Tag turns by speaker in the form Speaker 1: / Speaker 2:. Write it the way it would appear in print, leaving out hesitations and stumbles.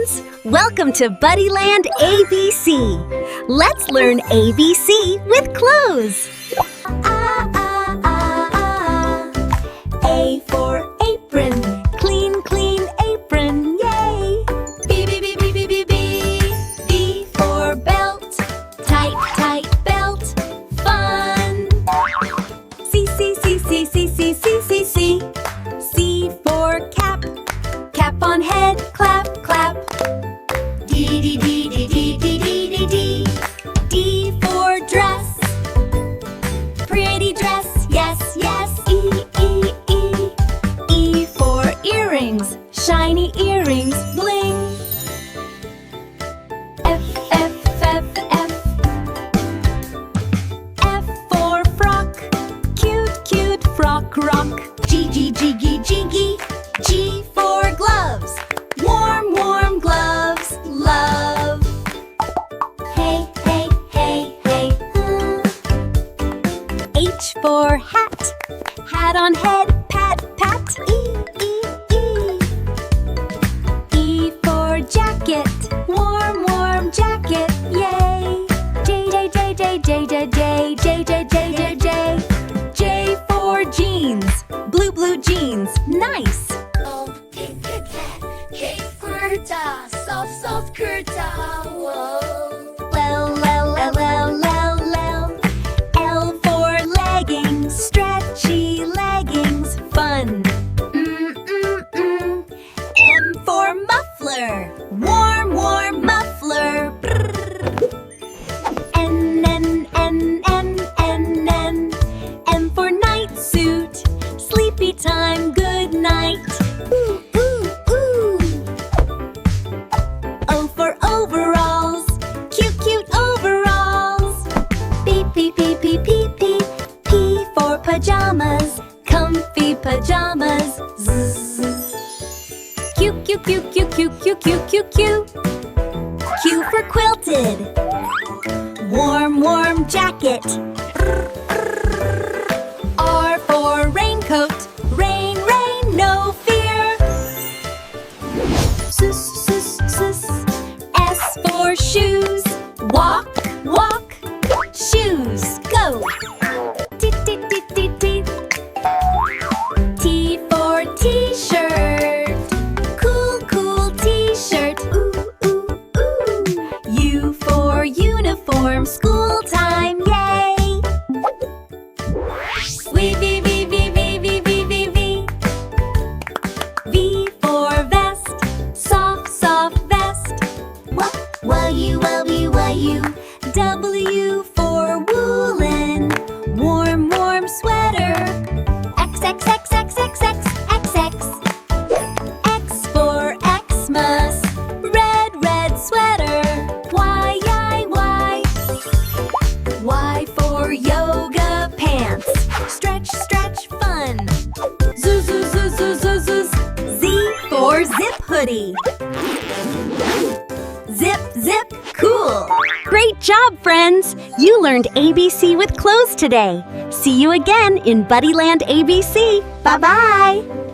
Speaker 1: friends! Welcome to BuddyLand ABC. Let's learn ABC with clothes. A for apron, clean, clean apron, yay! B, B, B, B, B, B, B. B for belt, tight, tight belt, fun. C, C, C, C, C, C, C, C, C. C for cap, cap on head, clap, clap. D, D, D, D, D, D, D, D, D. D for dress, pretty dress, yes, yes. E, E, E. E for earrings, shiny earrings, bling. F, F, F, F. F for frock, cute, cute frock, rock. G, G, Jiggy, jiggy. G for gloves, warm, warm gloves, love. Hey, hey, hey, hey, H for hat, hat on head, pat, pat. E, E, E. E for jacket, warm, warm jacket, yay. J, J, J, J, J, J, J, J, J, J, J, J. J for jeans, blue, blue jeans, nice.
Speaker 2: K for kurta, soft, soft kurta. Whoa.
Speaker 1: L, L, L, L, L, L. L for leggings, stretchy leggings, fun. M for muffler, warm, warm muffler. Brrr. N, N, N, N, N, N. M for night suit, sleepy time, good night. Ooh, ooh, ooh. O for overalls, cute, cute overalls. P, P, P, P, P, P. P for pajamas, comfy pajamas. Zzz. Q, Q, Q, Q, Q, Q, Q, Q, Q. Q for quilted, warm, warm jacket. R for raincoat, rain, rain, no fear. S, S, S. S for shoes, walk, walk, shoes, go. T, T, T, T, T. T for t-shirt, cool, cool t-shirt. Ooh, ooh, ooh. U for uniform, school time, yay. V, V, V, V, V, V, V, V, V. V for vest, soft, soft vest. W, W, W. W for woolen, warm, warm sweater. X, X, X, X, X, X, X, X. X for Xmas, red, red sweater. Y, Y, Y. Y for yoga pants, stretch, stretch, fun. Z, Z, Z, Z, Z, Z. Z for zip hoodie. Zip, zip, cool. Great job, friends! You learned ABC with clothes today. See you again in BuddyLand ABC. Bye-bye.